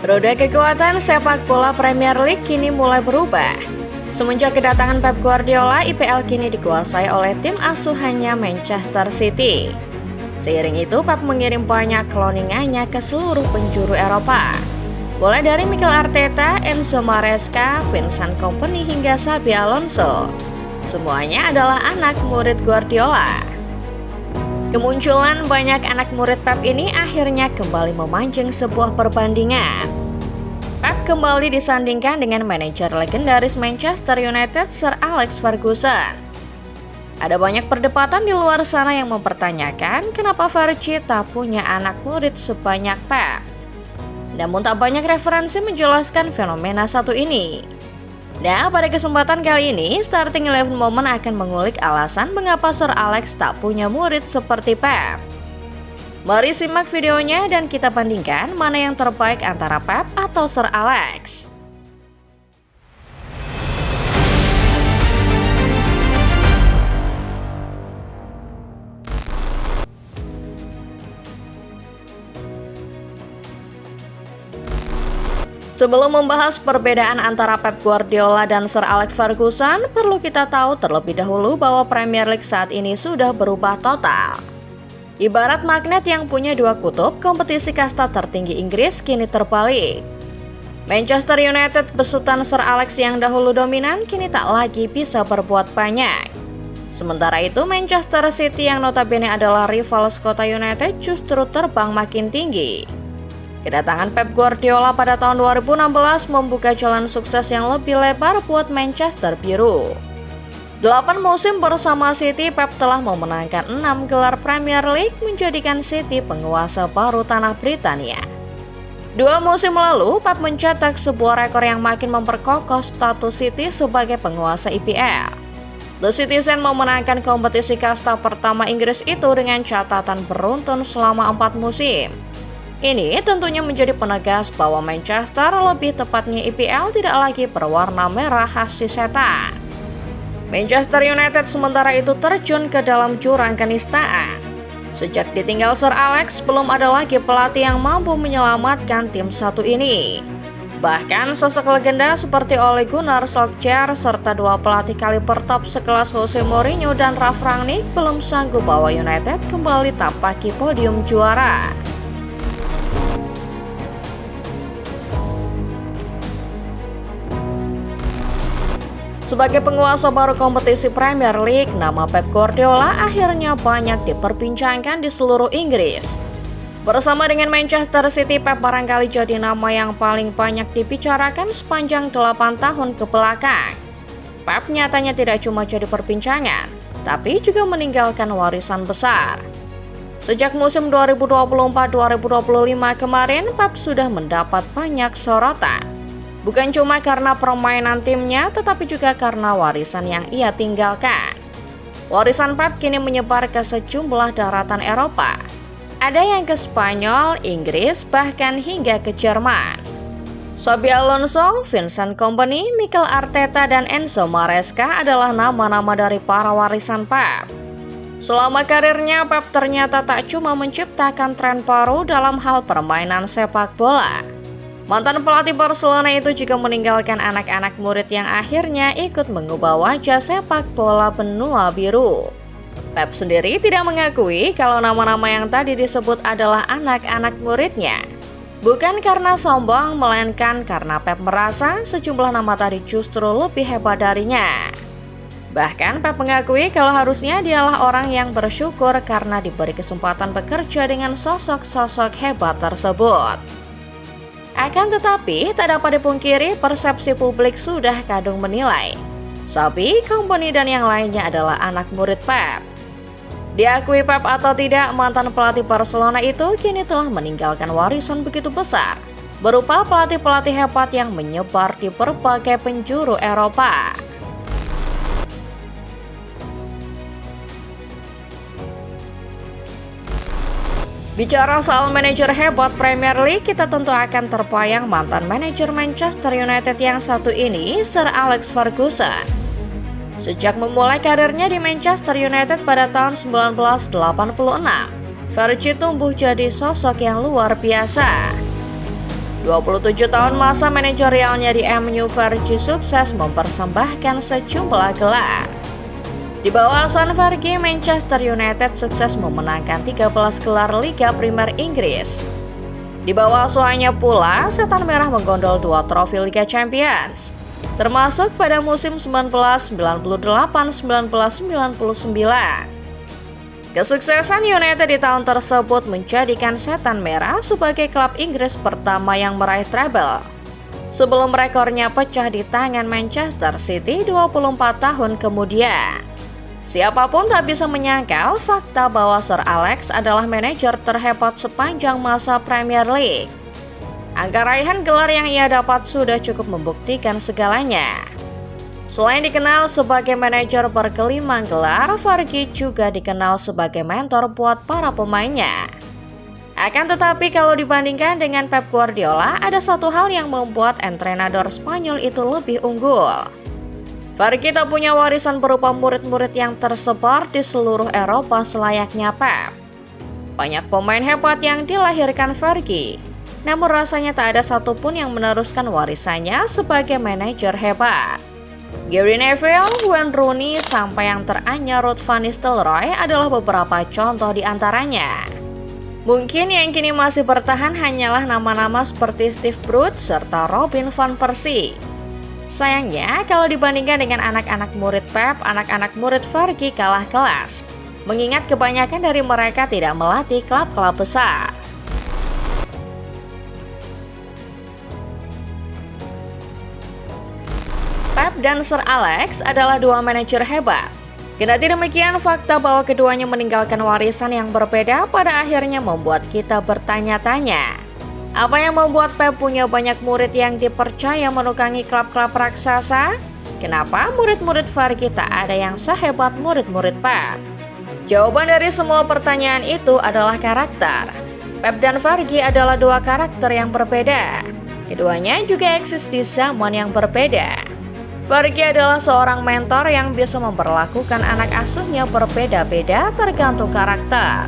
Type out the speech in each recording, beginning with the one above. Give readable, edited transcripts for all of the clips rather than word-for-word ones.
Roda kekuatan sepak bola Premier League kini mulai berubah. Semenjak kedatangan Pep Guardiola, IPL kini dikuasai oleh tim asuhannya Manchester City. Seiring itu, Pep mengirim banyak cloningannya ke seluruh penjuru Eropa. Mulai dari Mikel Arteta, Enzo Maresca, Vincent Kompany hingga Xabi Alonso. Semuanya adalah anak murid Guardiola. Kemunculan banyak anak murid Pep ini akhirnya kembali memancing sebuah perbandingan. Pep kembali disandingkan dengan manajer legendaris Manchester United Sir Alex Ferguson. Ada banyak perdebatan di luar sana yang mempertanyakan kenapa Fergie tak punya anak murid sebanyak Pep. Namun tak banyak referensi menjelaskan fenomena satu ini. Nah, pada kesempatan kali ini, Starting 11 Moment akan mengulik alasan mengapa Sir Alex tak punya murid seperti Pep. Mari simak videonya dan kita bandingkan mana yang terbaik antara Pep atau Sir Alex. Sebelum membahas perbedaan antara Pep Guardiola dan Sir Alex Ferguson, perlu kita tahu terlebih dahulu bahwa Premier League saat ini sudah berubah total. Ibarat magnet yang punya dua kutub, kompetisi kasta tertinggi Inggris kini terbalik. Manchester United besutan Sir Alex yang dahulu dominan kini tak lagi bisa berbuat banyak. Sementara itu Manchester City yang notabene adalah rival kota United justru terbang makin tinggi. Kedatangan Pep Guardiola pada tahun 2016 membuka jalan sukses yang lebih lebar buat Manchester Biru. 8 musim bersama City, Pep telah memenangkan 6 gelar Premier League, menjadikan City penguasa baru tanah Britania. 2 musim lalu, Pep mencetak sebuah rekor yang makin memperkokoh status City sebagai penguasa IPL. The Citizen memenangkan kompetisi kasta pertama Inggris itu dengan catatan beruntun selama 4 musim. Ini tentunya menjadi penegas bahwa Manchester, lebih tepatnya IPL, tidak lagi berwarna merah khas si setan. Manchester United sementara itu terjun ke dalam jurang kenistaan. Sejak ditinggal Sir Alex, belum ada lagi pelatih yang mampu menyelamatkan tim satu ini. Bahkan sosok legenda seperti Ole Gunnar Solskjaer serta 2 pelatih kaliber top sekelas Jose Mourinho dan Ralf Rangnick belum sanggup bawa United kembali tapaki podium juara. Sebagai penguasa baru kompetisi Premier League, nama Pep Guardiola akhirnya banyak diperbincangkan di seluruh Inggris. Bersama dengan Manchester City, Pep barangkali jadi nama yang paling banyak dibicarakan sepanjang 8 tahun ke belakang. Pep nyatanya tidak cuma jadi perbincangan, tapi juga meninggalkan warisan besar. Sejak musim 2024-2025 kemarin, Pep sudah mendapat banyak sorotan. Bukan cuma karena permainan timnya, tetapi juga karena warisan yang ia tinggalkan. Warisan Pep kini menyebar ke sejumlah daratan Eropa. Ada yang ke Spanyol, Inggris, bahkan hingga ke Jerman. Xabi Alonso, Vincent Kompany, Mikel Arteta, dan Enzo Maresca adalah nama-nama dari para warisan Pep. Selama karirnya, Pep ternyata tak cuma menciptakan tren baru dalam hal permainan sepak bola. Mantan pelatih Barcelona itu juga meninggalkan anak-anak murid yang akhirnya ikut mengubah wajah sepak bola benua biru. Pep sendiri tidak mengakui kalau nama-nama yang tadi disebut adalah anak-anak muridnya. Bukan karena sombong, melainkan karena Pep merasa sejumlah nama tadi justru lebih hebat darinya. Bahkan Pep mengakui kalau harusnya dialah orang yang bersyukur karena diberi kesempatan bekerja dengan sosok-sosok hebat tersebut. Akan tetapi, tak dapat dipungkiri persepsi publik sudah kadung menilai Xabi, Kompany, dan yang lainnya adalah anak murid Pep. Diakui Pep atau tidak, mantan pelatih Barcelona itu kini telah meninggalkan warisan begitu besar, berupa pelatih-pelatih hebat yang menyebar di berbagai penjuru Eropa. Bicara soal manajer hebat Premier League, kita tentu akan terbayang mantan manajer Manchester United yang satu ini, Sir Alex Ferguson. Sejak memulai karirnya di Manchester United pada tahun 1986, Fergie tumbuh jadi sosok yang luar biasa. 27 tahun masa manajerialnya di MU, Fergie sukses mempersembahkan sejumlah gelar. Di bawah asuhan Fergie, Manchester United sukses memenangkan 13 gelar Liga Primer Inggris. Di bawah asuhannya pula, Setan Merah menggondol 2 trofi Liga Champions, termasuk pada musim 1998-1999. Kesuksesan United di tahun tersebut menjadikan Setan Merah sebagai klub Inggris pertama yang meraih treble, sebelum rekornya pecah di tangan Manchester City 24 tahun kemudian. Siapapun tak bisa menyangkal fakta bahwa Sir Alex adalah manajer terhebat sepanjang masa Premier League. Angka raihan gelar yang ia dapat sudah cukup membuktikan segalanya. Selain dikenal sebagai manajer berkelima gelar, Fergie juga dikenal sebagai mentor buat para pemainnya. Akan tetapi kalau dibandingkan dengan Pep Guardiola, ada satu hal yang membuat entrenador Spanyol itu lebih unggul. Fergie tak punya warisan berupa murid-murid yang tersebar di seluruh Eropa selayaknya Pep. Banyak pemain hebat yang dilahirkan Fergie, namun rasanya tak ada satupun yang meneruskan warisannya sebagai manajer hebat. Gary Neville, Wayne Rooney, sampai yang teranyar Ruud van Nistelrooy adalah beberapa contoh di antaranya. Mungkin yang kini masih bertahan hanyalah nama-nama seperti Steve Bruce serta Robin van Persie. Sayangnya, kalau dibandingkan dengan anak-anak murid Pep, anak-anak murid Fergie kalah kelas, mengingat kebanyakan dari mereka tidak melatih klub-klub besar. Pep dan Sir Alex adalah dua manajer hebat. Kendati demikian, fakta bahwa keduanya meninggalkan warisan yang berbeda pada akhirnya membuat kita bertanya-tanya. Apa yang membuat Pep punya banyak murid yang dipercaya menukangi klub-klub raksasa? Kenapa murid-murid Fergie tak ada yang sehebat murid-murid Pep? Jawaban dari semua pertanyaan itu adalah karakter. Pep dan Fergie adalah dua karakter yang berbeda. Keduanya juga eksis di zaman yang berbeda. Fergie adalah seorang mentor yang bisa memperlakukan anak asuhnya berbeda-beda tergantung karakter.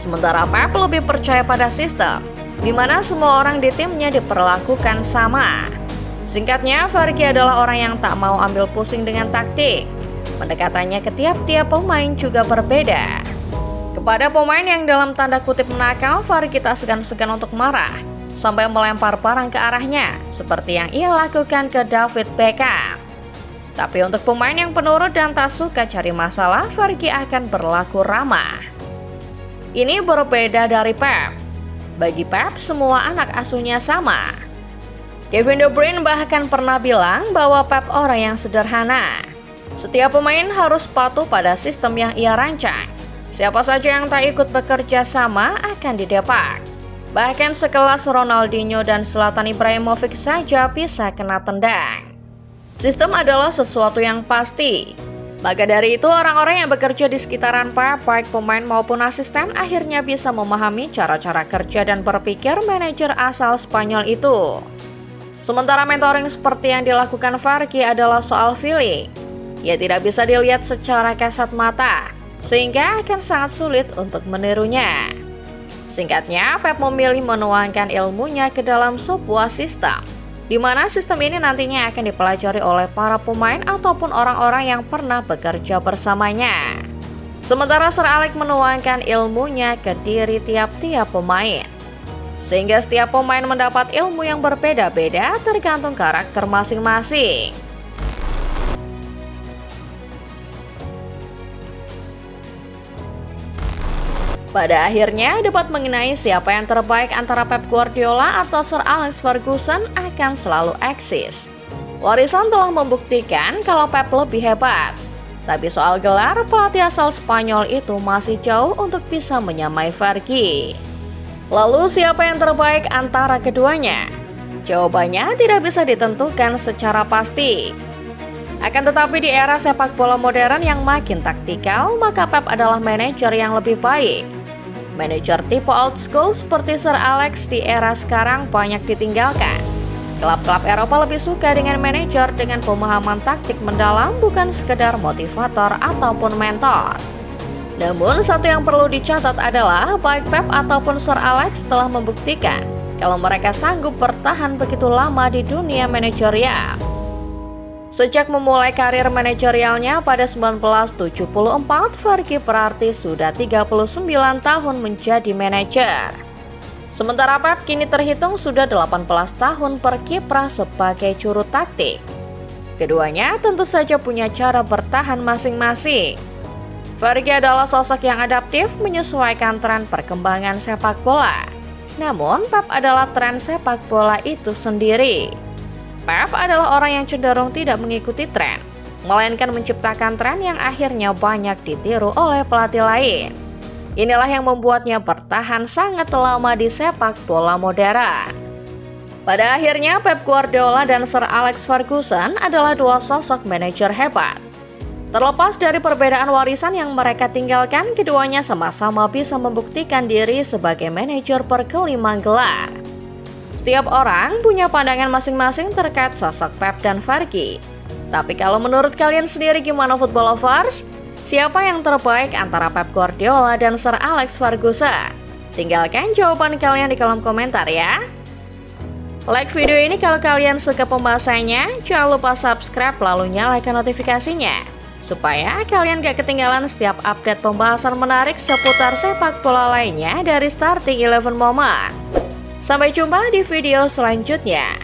Sementara Pep lebih percaya pada sistem, di mana semua orang di timnya diperlakukan sama. Singkatnya, Fergie adalah orang yang tak mau ambil pusing dengan taktik. Pendekatannya ke tiap-tiap pemain juga berbeda. Kepada pemain yang dalam tanda kutip nakal, Fergie tak segan-segan untuk marah, sampai melempar barang ke arahnya, seperti yang ia lakukan ke David Beckham. Tapi untuk pemain yang penurut dan tak suka cari masalah, Fergie akan berlaku ramah. Ini berbeda dari Pep. Bagi Pep, semua anak asuhnya sama. Kevin De Bruyne bahkan pernah bilang bahwa Pep orang yang sederhana. Setiap pemain harus patuh pada sistem yang ia rancang. Siapa saja yang tak ikut bekerja sama akan didepak. Bahkan sekelas Ronaldinho dan Zlatan Ibrahimovic saja bisa kena tendang. Sistem adalah sesuatu yang pasti. Maka dari itu, orang-orang yang bekerja di sekitaran Pep, baik pemain maupun asisten, akhirnya bisa memahami cara-cara kerja dan berpikir manajer asal Spanyol itu. Sementara mentoring seperti yang dilakukan Fergie adalah soal feeling. Ia tidak bisa dilihat secara kasat mata, sehingga akan sangat sulit untuk menirunya. Singkatnya, Pep memilih menuangkan ilmunya ke dalam sebuah sistem, di mana sistem ini nantinya akan dipelajari oleh para pemain ataupun orang-orang yang pernah bekerja bersamanya. Sementara Sir Alex menuangkan ilmunya ke diri tiap-tiap pemain, sehingga setiap pemain mendapat ilmu yang berbeda-beda tergantung karakter masing-masing. Pada akhirnya, debat mengenai siapa yang terbaik antara Pep Guardiola atau Sir Alex Ferguson akan selalu eksis. Warisan telah membuktikan kalau Pep lebih hebat. Tapi soal gelar, pelatih asal Spanyol itu masih jauh untuk bisa menyamai Fergie. Lalu siapa yang terbaik antara keduanya? Jawabannya tidak bisa ditentukan secara pasti. Akan tetapi di era sepak bola modern yang makin taktikal, maka Pep adalah manajer yang lebih baik. Manajer tipe old school seperti Sir Alex di era sekarang banyak ditinggalkan. Klub-klub Eropa lebih suka dengan manajer dengan pemahaman taktik mendalam, bukan sekedar motivator ataupun mentor. Namun satu yang perlu dicatat adalah baik Pep ataupun Sir Alex telah membuktikan kalau mereka sanggup bertahan begitu lama di dunia manajerial. Sejak memulai karir manajerialnya pada 1974, Fergie Berarti sudah 39 tahun menjadi manajer. Sementara Pep kini terhitung sudah 18 tahun berkiprah sebagai juru taktik. Keduanya tentu saja punya cara bertahan masing-masing. Fergie adalah sosok yang adaptif menyesuaikan tren perkembangan sepak bola. Namun Pep adalah tren sepak bola itu sendiri. Pep adalah orang yang cenderung tidak mengikuti tren, melainkan menciptakan tren yang akhirnya banyak ditiru oleh pelatih lain. Inilah yang membuatnya bertahan sangat lama di sepak bola modern. Pada akhirnya Pep Guardiola dan Sir Alex Ferguson adalah dua sosok manajer hebat. Terlepas dari perbedaan warisan yang mereka tinggalkan, keduanya sama-sama bisa membuktikan diri sebagai manajer berkelima gelar. Setiap orang punya pandangan masing-masing terkait sosok Pep dan Fergie. Tapi kalau menurut kalian sendiri gimana football lovers? Siapa yang terbaik antara Pep Guardiola dan Sir Alex Ferguson? Tinggalkan jawaban kalian di kolom komentar ya. Like video ini kalau kalian suka pembahasannya, jangan lupa subscribe lalu nyalakan notifikasinya, supaya kalian gak ketinggalan setiap update pembahasan menarik seputar sepak bola lainnya dari Starting 11 Moment. Sampai jumpa di video selanjutnya.